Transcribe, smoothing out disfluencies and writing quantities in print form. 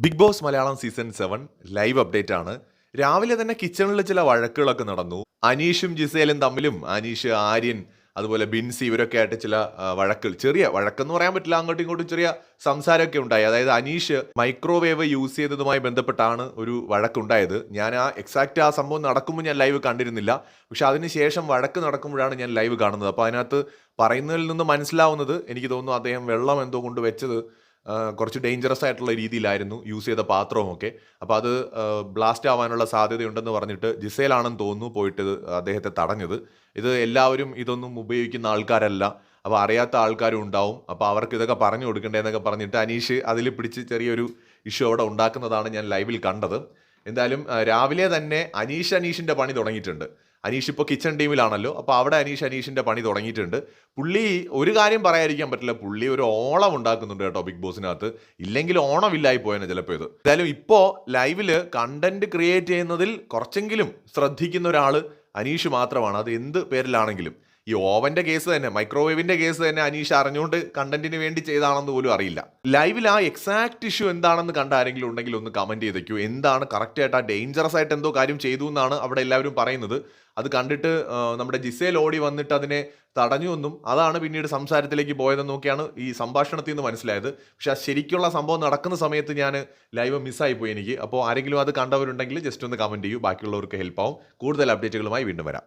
Big Boss Malayalam season 7 live update ആണ്. രാവിലെ തന്നെ കിച്ചണിൽ ചില വഴക്കുകളൊക്കെ നടന്നു. അനീഷും ജിസേലും തമ്മിലും അനീഷ്, ആര്യൻ, അതുപോലെ ബിൻസി ഇവരൊക്കെ ആയിട്ട് ചില വഴക്കുകൾ, ചെറിയ വഴക്കെന്ന് പറയാൻ പറ്റില്ല, അങ്ങോട്ടും ഇങ്ങോട്ടും ചെറിയ സംസാരമൊക്കെ ഉണ്ടായി. അതായത് അനീഷ് മൈക്രോവേവ് യൂസ് ചെയ്തതുമായി ബന്ധപ്പെട്ടാണ് ഒരു വഴക്കുണ്ടായത്. ഞാൻ എക്സാക്റ്റ് ആ സംഭവം നടക്കുമ്പോൾ ഞാൻ ലൈവ് കണ്ടിരുന്നില്ല. പക്ഷെ അതിനുശേഷം വഴക്ക് നടക്കുമ്പോഴാണ് ഞാൻ ലൈവ് കാണുന്നത്. അപ്പോൾ അതിനകത്ത് പറയുന്നതിൽ നിന്ന് മനസ്സിലാവുന്നത്, എനിക്ക് തോന്നുന്നു അദ്ദേഹം വെള്ളം എന്തോ കൊണ്ട് വെച്ചത് കുറച്ച് ഡേഞ്ചറസ് ആയിട്ടുള്ള രീതിയിലായിരുന്നു യൂസ് ചെയ്ത പാത്രവുമൊക്കെ. അപ്പോൾ അത് ബ്ലാസ്റ്റ് ആവാനുള്ള സാധ്യതയുണ്ടെന്ന് പറഞ്ഞിട്ട് ജിസേലാണെന്ന് തോന്നുന്നു പോയിട്ട് അദ്ദേഹത്തെ തടഞ്ഞത്. ഇത് എല്ലാവരും ഇതൊന്നും ഉപയോഗിക്കുന്ന ആൾക്കാരല്ല, അപ്പോൾ അറിയാത്ത ആൾക്കാരും ഉണ്ടാവും. അപ്പോൾ അവർക്ക് ഇതൊക്കെ പറഞ്ഞു കൊടുക്കണ്ടേന്നൊക്കെ പറഞ്ഞിട്ട് അനീഷ് അതിൽ പിടിച്ച് ചെറിയൊരു ഇഷ്യൂ അവിടെ ഉണ്ടാക്കുന്നതാണ് ഞാൻ ലൈവിൽ കണ്ടത്. എന്തായാലും രാവിലെ തന്നെ അനീഷിൻ്റെ പണി തുടങ്ങിയിട്ടുണ്ട്. അനീഷ് ഇപ്പോൾ കിച്ചൺ ടീമിലാണല്ലോ, അപ്പോൾ അവിടെ അനീഷിൻ്റെ പണി തുടങ്ങിയിട്ടുണ്ട്. പുള്ളി ഒരു കാര്യം പറയാതിരിക്കാൻ പറ്റില്ല, പുള്ളി ഒരു ഓളം ഉണ്ടാക്കുന്നുണ്ട് കേട്ടോ ബിഗ് ബോസിനകത്ത്. ഇല്ലെങ്കിൽ ഓണമില്ലായി പോയേനെ ചിലപ്പോൾ ഇത്. എന്തായാലും ഇപ്പോൾ ലൈവിൽ കണ്ടന്റ് ക്രിയേറ്റ് ചെയ്യുന്നതിൽ കുറച്ചെങ്കിലും ശ്രദ്ധിക്കുന്ന ഒരാൾ അനീഷ് മാത്രമാണ്. അത് എന്ത് പേരിലാണെങ്കിലും. ഈ ഓവന്റെ കേസ് തന്നെ, മൈക്രോവേവിന്റെ കേസ് തന്നെ അനീഷ് അറിഞ്ഞുകൊണ്ട് കണ്ടന്റിന് വേണ്ടി ചെയ്താണെന്ന് പോലും അറിയില്ല. ലൈവിൽ ആ എക്സാക്ട് ഇഷ്യൂ എന്താണെന്ന് കണ്ട ആരെങ്കിലും ഉണ്ടെങ്കിൽ ഒന്ന് കമന്റ് ചെയ്തേക്കൂ. എന്താണ് കറക്റ്റ് ആയിട്ട് ആ ഡേഞ്ചറസ് ആയിട്ട് എന്തോ കാര്യം ചെയ്തു എന്നാണ് അവിടെ എല്ലാവരും പറയുന്നത്. അത് കണ്ടിട്ട് നമ്മുടെ ജിസേൽ ഓടി വന്നിട്ട് അതിനെ തടഞ്ഞു എന്നും അതാണ് പിന്നീട് സംസാരത്തിലേക്ക് പോയതെന്നൊക്കെയാണ് ഈ സംഭാഷണത്തിൽ നിന്ന് മനസ്സിലായത്. പക്ഷെ ആ ശരിക്കുള്ള സംഭവം നടക്കുന്ന സമയത്ത് ഞാൻ ലൈവ് മിസ്സായി പോയി എനിക്ക്. അപ്പോൾ ആരെങ്കിലും അത് കണ്ടവരുണ്ടെങ്കിൽ ജസ്റ്റ് ഒന്ന് കമന്റ് ചെയ്യൂ, ബാക്കിയുള്ളവർക്ക് ഹെൽപ്പ് ആവും. കൂടുതൽ അപ്ഡേറ്റുകളുമായി വീണ്ടും വരാം.